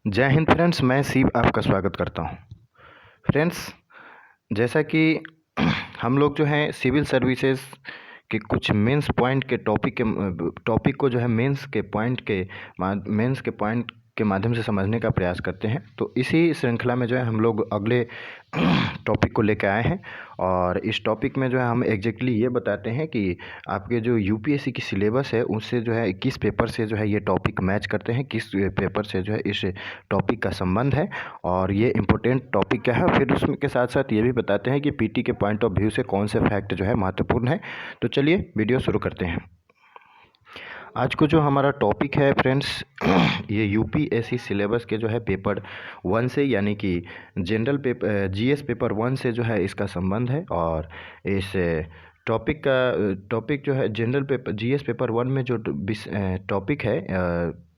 जय हिंद फ्रेंड्स, मैं शिव आपका स्वागत करता हूं। फ्रेंड्स, जैसा कि हम लोग जो हैं सिविल सर्विसेज के कुछ मेंस पॉइंट के टॉपिक को जो है मेंस के पॉइंट के माध्यम से समझने का प्रयास करते हैं। तो इसी श्रृंखला में जो है हम लोग अगले टॉपिक को लेकर आए हैं और इस टॉपिक में जो है हम एग्जैक्टली ये बताते हैं कि आपके जो यूपीएससी की सिलेबस है उससे जो है किस पेपर से जो है ये टॉपिक मैच करते हैं, किस पेपर से जो है इस टॉपिक का संबंध है और ये इम्पोर्टेंट टॉपिक क्या है। फिर उसमें के साथ साथ ये भी बताते हैं कि पीटी के पॉइंट ऑफ व्यू से कौन से फैक्ट जो है महत्वपूर्ण है। तो चलिए वीडियो शुरू करते हैं। आज को जो हमारा टॉपिक है फ्रेंड्स, ये यूपीएससी सिलेबस के जो है पेपर 1 से यानी कि जनरल पेपर जीएस पेपर 1 से जो है इसका संबंध है। और इस टॉपिक जो है जनरल पेपर जीएस पेपर 1 में जो टॉपिक है,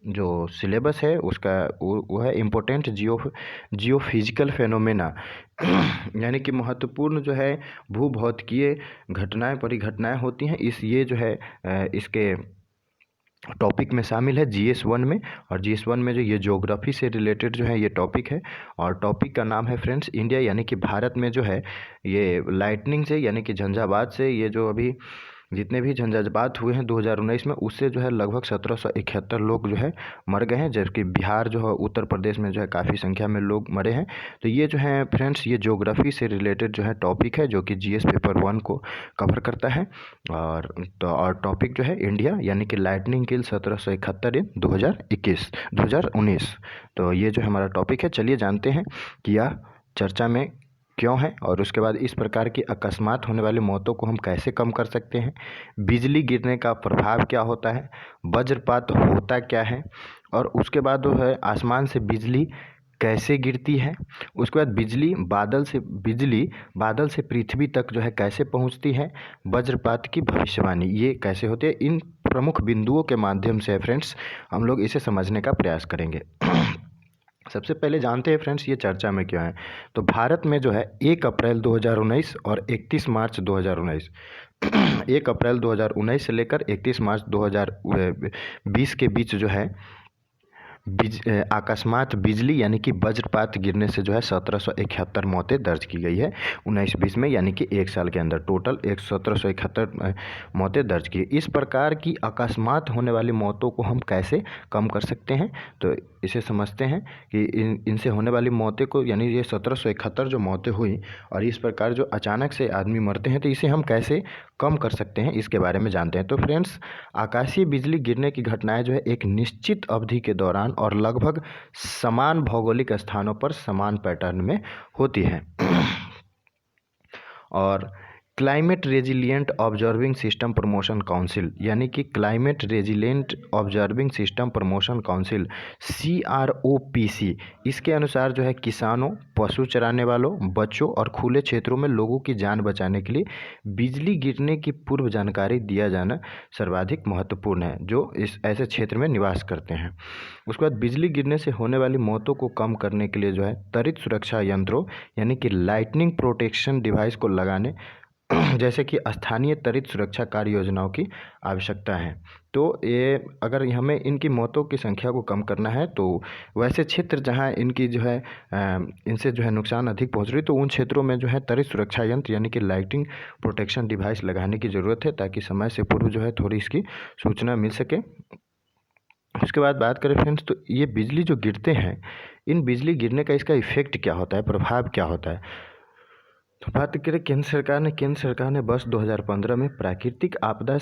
जो सिलेबस है उसका वो है इम्पोर्टेंट जियोफिजिकल फेनोमेना यानी कि महत्वपूर्ण जो है भूभौतिकीय घटनाएं परिघटनाएं होती हैं। ये जो है इसके टॉपिक में शामिल है जीएस 1 में। और जीएस 1 में जो ये ज्योग्राफी से रिलेटेड जो है ये टॉपिक है और टॉपिक का नाम है फ्रेंड्स इंडिया, यानी कि भारत में जो है ये लाइटनिंग से यानी कि झंझावात से ये जो अभी जितने भी झंझावात हुए हैं 2019 में उससे जो है लगभग 1771 लोग जो है मर गए हैं, जबकि बिहार जो है उत्तर प्रदेश में जो है काफ़ी संख्या में लोग मरे हैं। तो ये जो है फ्रेंड्स ये ज्योग्राफी से रिलेटेड जो है टॉपिक है जो कि जीएस पेपर 1 को कवर करता है। और टॉपिक जो है इंडिया यानी कि लाइटनिंग किल 1771 इन 2019। तो ये जो हमारा टॉपिक है, चलिए जानते हैं कि यह चर्चा में क्यों है और उसके बाद इस प्रकार की अकस्मात होने वाली मौतों को हम कैसे कम कर सकते हैं, बिजली गिरने का प्रभाव क्या होता है, वज्रपात होता क्या है और उसके बाद जो है आसमान से बिजली कैसे गिरती है, उसके बाद बिजली बादल से पृथ्वी तक जो है कैसे पहुंचती है, वज्रपात की भविष्यवाणी ये कैसे होती है। इन प्रमुख बिंदुओं के माध्यम से फ्रेंड्स हम लोग इसे समझने का प्रयास करेंगे। सबसे पहले जानते हैं फ्रेंड्स ये चर्चा में क्यों है। तो भारत में जो है 1 अप्रैल 2019 और 31 मार्च 2019 1 अप्रैल 2019 से लेकर 31 मार्च 2020 के बीच जो है अकस्मात बिजली यानी कि वज्रपात गिरने से जो है 1771 मौतें दर्ज की गई है 19-20 में, यानी कि एक साल के अंदर टोटल 1771 मौतें दर्ज की। इस प्रकार की अकस्मात होने वाली मौतों को हम कैसे कम कर सकते हैं, तो इसे समझते हैं कि इनसे होने वाली मौतें को, यानी ये 1771 जो मौतें हुई और इस प्रकार जो अचानक से आदमी मरते हैं तो इसे हम कैसे कम कर सकते हैं इसके बारे में जानते हैं। तो फ्रेंड्स, आकाशीय बिजली गिरने की घटनाएं जो है एक निश्चित अवधि के दौरान और लगभग समान भौगोलिक स्थानों पर समान पैटर्न में होती है। और climate resilient observing system promotion council यानी कि climate resilient observing system promotion council CROPC, इसके अनुसार जो है किसानों, पशु चराने वालों, बच्चों और खुले क्षेत्रों में लोगों की जान बचाने के लिए बिजली गिरने की पूर्व जानकारी दिया जाना सर्वाधिक महत्वपूर्ण है जो इस ऐसे क्षेत्र में निवास करते हैं। उसके बाद बिजली गिरने से होने वाली मौतों को कम करने के लिए जो है त्वरित सुरक्षा यंत्रों यानी कि लाइटनिंग प्रोटेक्शन डिवाइस को लगाने जैसे कि स्थानीय त्वरित सुरक्षा कार्य योजनाओं की आवश्यकता है। तो ये अगर हमें इनकी मौतों की संख्या को कम करना है तो वैसे क्षेत्र जहां इनकी जो है इनसे जो है नुकसान अधिक पहुंच रही, तो उन क्षेत्रों में जो है त्वरित सुरक्षा यंत्र यानी कि लाइटिंग प्रोटेक्शन डिवाइस लगाने की ज़रूरत है ताकि समय से पूर्व जो है थोड़ी इसकी सूचना मिल सके। उसके बाद बात करें फ्रेंड्स, तो ये बिजली जो गिरते हैं, इन बिजली गिरने का इसका इफेक्ट क्या होता है, प्रभाव क्या होता है। तो बात करें केंद्र सरकार ने वर्ष 2015 में प्राकृतिक आपदा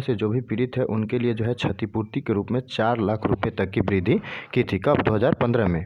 से जो भी पीड़ित है उनके लिए जो है क्षतिपूर्ति के रूप में 4 लाख रुपए तक की वृद्धि की थी। कब? 2015 में।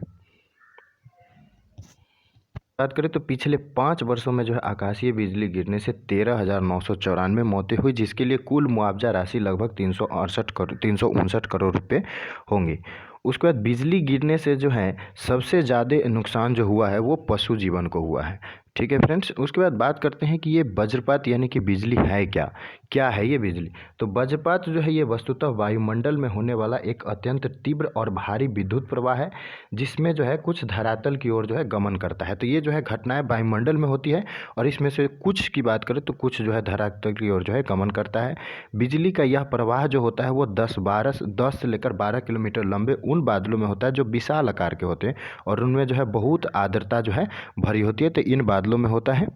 बात करें तो पिछले 5 वर्षों में जो है आकाशीय बिजली गिरने से 13,994 मौतें हुई, जिसके लिए कुल मुआवजा राशि लगभग 359 करोड़ रुपए होंगी। उसके बाद बिजली गिरने से जो है सबसे ज़्यादा नुकसान जो हुआ है वो पशु जीवन को हुआ है। ठीक है फ्रेंड्स, उसके बाद बात करते हैं कि ये वज्रपात यानी कि बिजली है क्या, क्या है ये बिजली? तो वज्रपात जो है ये वस्तुतः वायुमंडल में होने वाला एक अत्यंत तीव्र और भारी विद्युत प्रवाह है, जिसमें जो है कुछ धरातल की ओर जो है गमन करता है। तो ये जो है घटनाएं वायुमंडल में होती है और इसमें से कुछ की बात करें तो कुछ जो है धरातल की ओर जो है गमन करता है। बिजली का यह प्रवाह जो होता है वो 10 से लेकर 12 किलोमीटर लंबे उन बादलों में होता है जो विशाल आकार के होते हैं और उनमें जो है बहुत आर्द्रता जो है भरी होती है। तो इन बादलों में होता है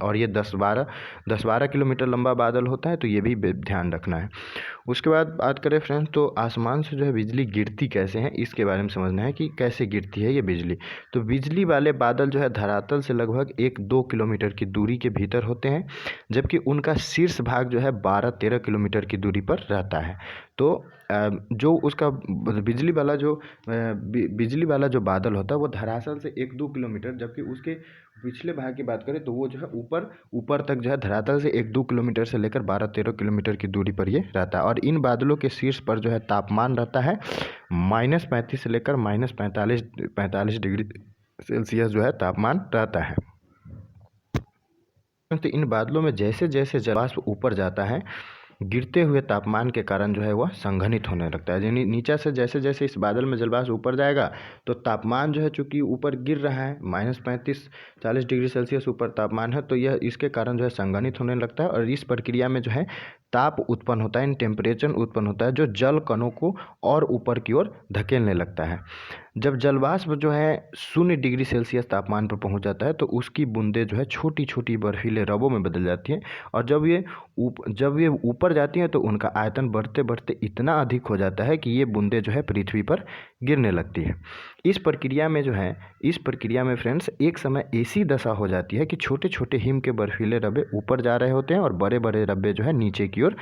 और ये 10-12 किलोमीटर लंबा बादल होता है, तो ये भी ध्यान रखना है। उसके बाद बात करें फ्रेंड्स, तो आसमान से जो है बिजली गिरती कैसे है, इसके बारे में समझना है कि कैसे गिरती है ये बिजली। तो बिजली वाले बादल जो है धरातल से लगभग 1-2 किलोमीटर की दूरी के भीतर होते हैं, जबकि उनका शीर्ष भाग जो है 12-13 किलोमीटर की दूरी पर रहता है। तो जो उसका बिजली वाला जो बादल होता है वो धरातल से 1-2 किलोमीटर, जबकि उसके पिछले भाग की बात करें तो वो जो है ऊपर तक जो है धरातल से 1-2 किलोमीटर से लेकर 12-13 किलोमीटर की दूरी पर ये रहता है। और इन बादलों के शीर्ष पर जो है तापमान रहता है -35 से लेकर -45 डिग्री सेल्सियस जो है तापमान रहता है। तो इन बादलों में जैसे जैसे जलवाष्प ऊपर जाता है, गिरते हुए तापमान के कारण जो है वह संघनित होने लगता है। यानी नीचे से जैसे जैसे इस बादल में जलवाष्प ऊपर जाएगा तो तापमान जो है चूँकि ऊपर गिर रहा है, -35-40 डिग्री सेल्सियस ऊपर तापमान है, तो यह इसके कारण जो है संघनित होने लगता है और इस प्रक्रिया में जो है ताप उत्पन्न होता है, टेम्परेचर उत्पन्न होता है जो जल कणों को और ऊपर की ओर धकेलने लगता है। जब जलवाष्प जो है 0 डिग्री सेल्सियस तापमान पर पहुंच जाता है तो उसकी बूंदें जो है छोटी छोटी बर्फीले रबों में बदल जाती हैं और जब ये ऊपर जाती हैं तो उनका आयतन बढ़ते बढ़ते इतना अधिक हो जाता है कि ये बूंदें जो है पृथ्वी पर गिरने लगती है। इस प्रक्रिया में फ्रेंड्स एक समय ऐसी दशा हो जाती है कि छोटे छोटे हिम के बर्फीले रबे ऊपर जा रहे होते हैं और बड़े बड़े रब्बे जो है नीचे की ओर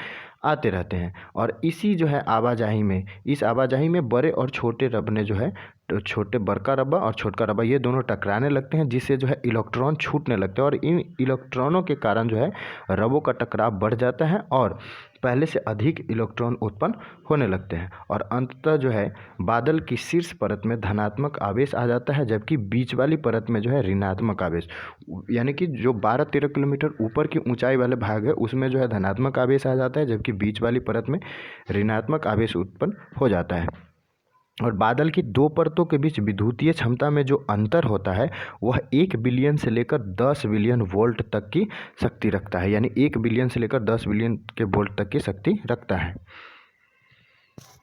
आते रहते हैं और इस आवाजाही में बड़े और छोटे रबने जो है तो बड़का रब्बा और छोटका रब्बा ये दोनों टकराने लगते हैं, जिससे जो है इलेक्ट्रॉन छूटने लगते हैं और इन इलेक्ट्रॉनों के कारण जो है रबों का टकराव बढ़ जाता है और पहले से अधिक इलेक्ट्रॉन उत्पन्न होने लगते हैं और अंततः जो है बादल की शीर्ष परत में धनात्मक आवेश आ जाता है, जबकि बीच वाली परत में जो है ऋणात्मक आवेश, यानी कि जो 12-13 किलोमीटर ऊपर की ऊंचाई वाले भाग है उसमें जो है धनात्मक आवेश आ जाता है, जबकि बीच वाली परत में ऋणात्मक आवेश उत्पन्न हो जाता है। और बादल की दो परतों के बीच विद्युतीय क्षमता में जो अंतर होता है वह 1 बिलियन से लेकर 10 बिलियन वोल्ट तक की शक्ति रखता है, यानी 1 बिलियन से लेकर 10 बिलियन के वोल्ट तक की शक्ति रखता है।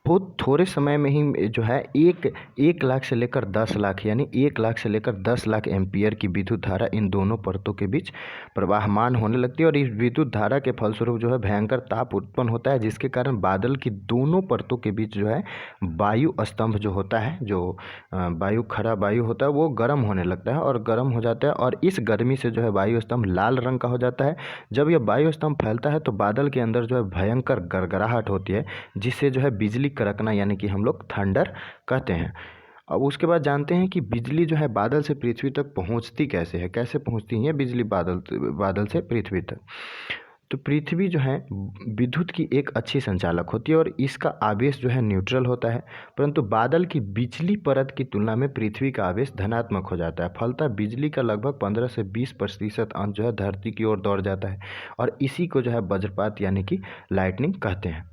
बहुत थोड़े समय में ही जो है 1 लाख से लेकर 10 लाख, यानी 1 लाख से लेकर 10 लाख एम्पियर की विद्युत धारा इन दोनों परतों के बीच प्रवाहमान होने लगती है और इस विद्युत धारा के फलस्वरूप जो है भयंकर ताप उत्पन्न होता है, जिसके कारण बादल की दोनों परतों के बीच जो है वायु स्तंभ जो होता है, जो खरा वायु होता है वो गर्म होने लगता है और गर्म हो जाता है और इस गर्मी से जो है वायु स्तंभ लाल रंग का हो जाता है। जब यह वायु स्तंभ फैलता है तो बादल के अंदर जो है भयंकर गड़गड़ाहट होती है, जिससे जो है बिजली कड़कना, यानी कि हम लोग थंडर कहते हैं। अब उसके बाद जानते हैं कि बिजली जो है बादल से पृथ्वी तक पहुंचती कैसे है, कैसे पहुंचती है बिजली बादल से पृथ्वी तक। तो पृथ्वी जो है विद्युत की एक अच्छी संचालक होती है और इसका आवेश जो है न्यूट्रल होता है, परंतु बादल की बिजली परत की तुलना में पृथ्वी का आवेश धनात्मक हो जाता है। फलतः बिजली का लगभग 15 से 20% अंश जो है धरती की ओर दौड़ जाता है और इसी को जो है वज्रपात यानी कि लाइटनिंग कहते हैं।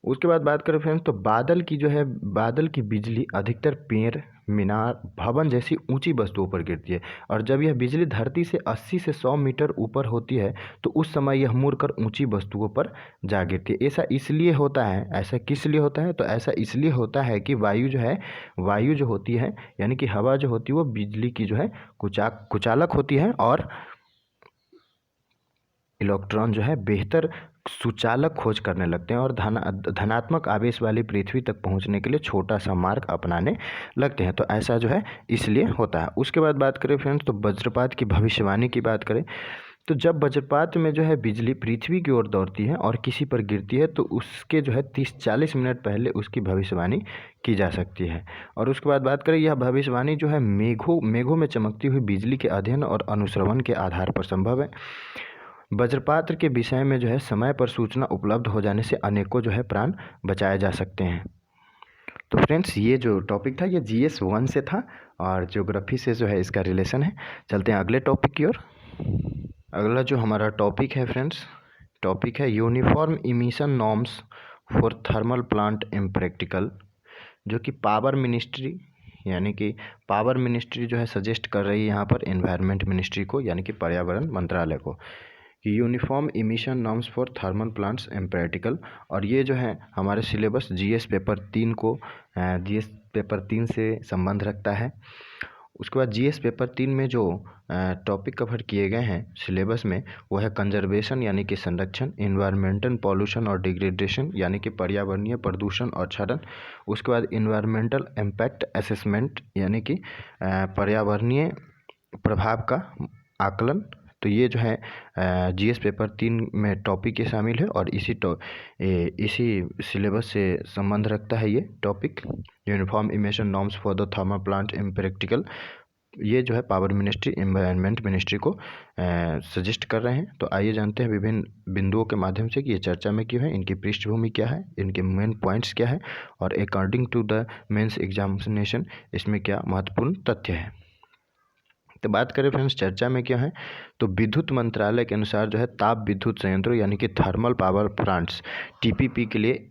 उसके बाद बात करें फ्रेंड्स, तो बादल की बिजली अधिकतर पेड़, मीनार, भवन जैसी ऊंची वस्तुओं पर गिरती है और जब यह बिजली धरती से 80 से 100 मीटर ऊपर होती है तो उस समय यह मुड़कर ऊंची वस्तुओं पर जा गिरती है। ऐसा किस लिए होता है? तो ऐसा इसलिए होता है कि वायु जो होती है यानी कि हवा जो होती है वो बिजली की जो है कुचालक होती है और इलेक्ट्रॉन जो है बेहतर सुचालक खोज करने लगते हैं और धनात्मक आवेश वाली पृथ्वी तक पहुंचने के लिए छोटा सा मार्ग अपनाने लगते हैं। तो ऐसा जो है इसलिए होता है। उसके बाद बात करें फ्रेंड्स, तो वज्रपात की भविष्यवाणी की बात करें तो जब वज्रपात में जो है बिजली पृथ्वी की ओर दौड़ती है और किसी पर गिरती है तो उसके जो है 30-40 मिनट पहले उसकी भविष्यवाणी की जा सकती है। और उसके बाद बात करें, यह भविष्यवाणी जो है मेघों में चमकती हुई बिजली के अध्ययन और अनुश्रवण के आधार पर संभव है। वज्रपात के विषय में जो है समय पर सूचना उपलब्ध हो जाने से अनेकों जो है प्राण बचाए जा सकते हैं। तो फ्रेंड्स ये जो टॉपिक था ये GS 1 से था और ज्योग्राफी से जो है इसका रिलेशन है। चलते हैं अगले टॉपिक की ओर। अगला जो हमारा टॉपिक है फ्रेंड्स, टॉपिक है uniform emission norms for thermal plant in practical, जो कि पावर मिनिस्ट्री यानी कि पावर मिनिस्ट्री जो है सजेस्ट कर रही है यहाँ पर एनवायरनमेंट मिनिस्ट्री को यानी कि पर्यावरण मंत्रालय को कि uniform emission norms for thermal plants in practical. और ये जो है हमारे सिलेबस जीएस पेपर 3 को जीएस पेपर 3 से संबंध रखता है। उसके बाद जीएस पेपर 3 में जो टॉपिक कवर किए गए हैं सिलेबस में वो है कंजर्वेशन यानी कि संरक्षण, इन्वायरमेंटल पॉल्यूशन और डिग्रेडेशन यानी कि पर्यावरणीय प्रदूषण और क्षरण। उसके बाद इन्वायरमेंटल इम्पैक्ट असेसमेंट यानी कि पर्यावरणीय प्रभाव का आकलन। तो ये जो है जीएस पेपर 3 में टॉपिक ये शामिल है और इसी सिलेबस से संबंध रखता है ये topic uniform emission norms for the thermal plant in practical. ये जो है पावर मिनिस्ट्री एनवायरनमेंट मिनिस्ट्री को सजेस्ट कर रहे हैं। तो आइए जानते हैं विभिन्न बिंदुओं के माध्यम से कि ये चर्चा में क्यों है, इनकी पृष्ठभूमि क्या है, इनके मेन पॉइंट्स क्या है और according to the mains examination इसमें क्या महत्वपूर्ण तथ्य है। तो बात करें फ्रेंड्स चर्चा में क्या है, तो विद्युत मंत्रालय के अनुसार जो है ताप विद्युत संयंत्रों यानी कि थर्मल पावर प्लांट्स टीपीपी के लिए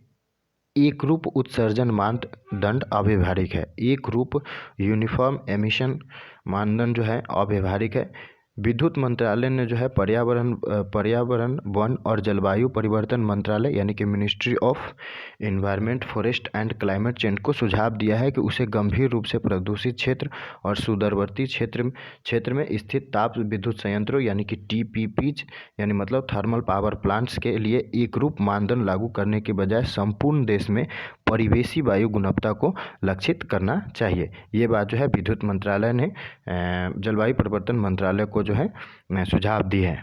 एक रूप उत्सर्जन मानदंड अव्यवहारिक है। एक रूप यूनिफॉर्म एमिशन मानदंड जो है अव्यवहारिक है। विद्युत मंत्रालय ने जो है पर्यावरण वन और जलवायु परिवर्तन मंत्रालय यानी कि ministry of environment forest and climate change को सुझाव दिया है कि उसे गंभीर रूप से प्रदूषित क्षेत्र और सुदूरवर्ती क्षेत्र में स्थित ताप विद्युत संयंत्रों यानी कि टीपीपीज यानी मतलब थर्मल पावर प्लांट्स के लिए एक रूप मानदंड लागू करने के बजाय संपूर्ण देश में परिवेशी वायु गुणवत्ता को लक्षित करना चाहिए। ये बात जो है विद्युत मंत्रालय ने जलवायु परिवर्तन मंत्रालय को जो है सुझाव दी है।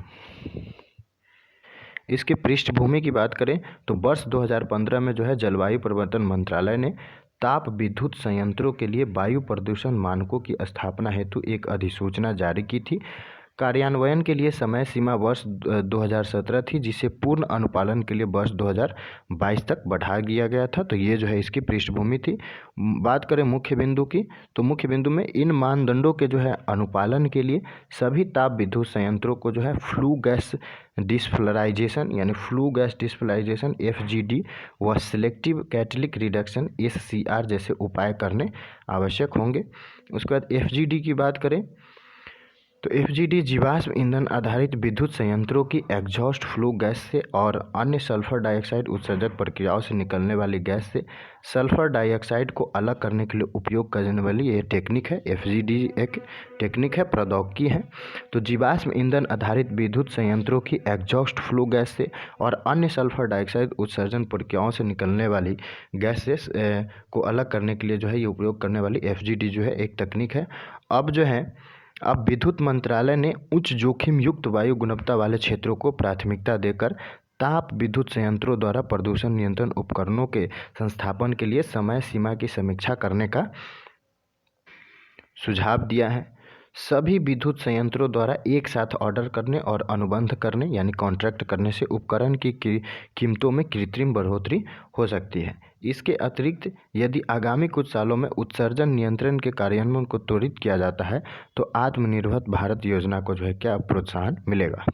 इसकी पृष्ठभूमि की बात करें तो वर्ष 2015 में जो है जलवायु परिवर्तन मंत्रालय ने ताप विद्युत संयंत्रों के लिए वायु प्रदूषण मानकों की स्थापना हेतु एक अधिसूचना जारी की थी। कार्यान्वयन के लिए समय सीमा वर्ष 2017 थी, जिसे पूर्ण अनुपालन के लिए वर्ष 2022 तक बढ़ा दिया गया था। तो ये जो है इसकी पृष्ठभूमि थी। बात करें मुख्य बिंदु की, तो मुख्य बिंदु में इन मानदंडों के जो है अनुपालन के लिए सभी ताप विद्युत संयंत्रों को जो है फ्लू गैस डिसफ्लोराइजेशन यानी फ्लू गैस डिसफ्लोराइजेशन FGD व सिलेक्टिव कैटलिक रिडक्शन SCR जैसे उपाय करने आवश्यक होंगे। उसके बाद FGD की बात करें तो FGD जीवाश्म ईंधन आधारित विद्युत संयंत्रों की एग्जॉस्ट फ्लू गैस से और अन्य सल्फर डाइऑक्साइड उत्सर्जक प्रक्रियाओं से निकलने वाली गैस से सल्फर डाइऑक्साइड को अलग करने के लिए उपयोग करने वाली ये टेक्निक है। FGD एक टेक्निक है, प्रौद्योगिकी है। तो जीवाश्म ईंधन आधारित विद्युत संयंत्रों की एग्जॉस्ट फ्लू गैस से और अन्य सल्फर डाइऑक्साइड उत्सर्जन प्रक्रियाओं से निकलने वाली गैस से को अलग करने के लिए जो है ये उपयोग करने वाली FGD जो है एक तकनीक है। अब विद्युत मंत्रालय ने उच्च जोखिम युक्त वायु गुणवत्ता वाले क्षेत्रों को प्राथमिकता देकर ताप विद्युत संयंत्रों द्वारा प्रदूषण नियंत्रण उपकरणों के संस्थापन के लिए समय सीमा की समीक्षा करने का सुझाव दिया है। सभी विद्युत संयंत्रों द्वारा एक साथ ऑर्डर करने और अनुबंध करने यानी कॉन्ट्रैक्ट करने से उपकरण की कीमतों में कृत्रिम बढ़ोतरी हो सकती है। इसके अतिरिक्त यदि आगामी कुछ सालों में उत्सर्जन नियंत्रण के कार्यान्वयन को त्वरित किया जाता है तो आत्मनिर्भर भारत योजना को जो है क्या प्रोत्साहन मिलेगा।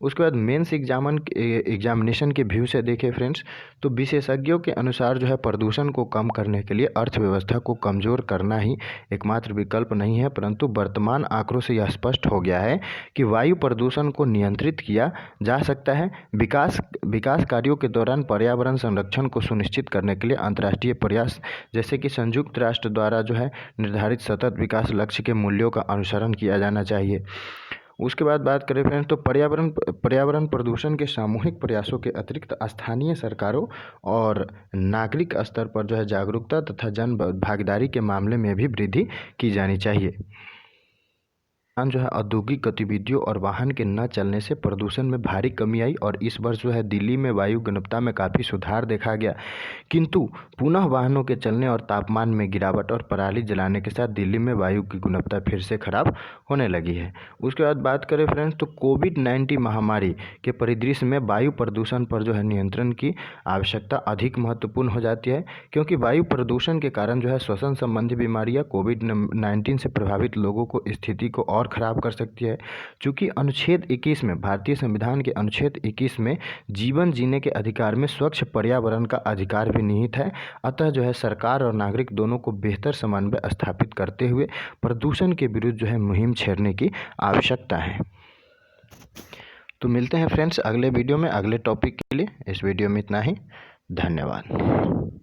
उसके बाद मेंस एग्जामिनेशन के व्यू से देखें फ्रेंड्स, तो विशेषज्ञों के अनुसार जो है प्रदूषण को कम करने के लिए अर्थव्यवस्था को कमज़ोर करना ही एकमात्र विकल्प नहीं है, परंतु वर्तमान आंकड़ों से यह स्पष्ट हो गया है कि वायु प्रदूषण को नियंत्रित किया जा सकता है। विकास कार्यों के दौरान पर्यावरण संरक्षण को सुनिश्चित करने के लिए अंतर्राष्ट्रीय प्रयास जैसे कि संयुक्त राष्ट्र द्वारा जो है निर्धारित सतत विकास लक्ष्य के मूल्यों का अनुसरण किया जाना चाहिए। उसके बाद बात करें फ्रेंड्स, तो पर्यावरण प्रदूषण के सामूहिक प्रयासों के अतिरिक्त स्थानीय सरकारों और नागरिक स्तर पर जो है जागरूकता तथा जन भागीदारी के मामले में भी वृद्धि की जानी चाहिए। जो है औद्योगिक गतिविधियों और वाहन के न चलने से प्रदूषण में भारी कमी आई और इस वर्ष जो है दिल्ली में वायु गुणवत्ता में काफ़ी सुधार देखा गया, किंतु पुनः वाहनों के चलने और तापमान में गिरावट और पराली जलाने के साथ दिल्ली में वायु की गुणवत्ता फिर से खराब होने लगी है। उसके बाद बात करें फ्रेंड्स, तो कोविड-19 महामारी के परिदृश्य में वायु प्रदूषण पर जो है नियंत्रण की आवश्यकता अधिक महत्वपूर्ण हो जाती है, क्योंकि वायु प्रदूषण के कारण जो है श्वसन संबंधी बीमारियाँ कोविड-19 से प्रभावित लोगों को स्थिति को और और ख़राब कर सकती है। चूँकि अनुच्छेद 21 में, भारतीय संविधान के अनुच्छेद 21 में जीवन जीने के अधिकार में स्वच्छ पर्यावरण का अधिकार भी निहित है। अतः जो है सरकार और नागरिक दोनों को बेहतर समन्वय स्थापित करते हुए प्रदूषण के विरुद्ध जो है मुहिम छेड़ने की आवश्यकता है। तो मिलते हैं फ्रेंड्स अगले वीडियो में अगले टॉपिक के लिए। इस वीडियो में इतना ही। धन्यवाद।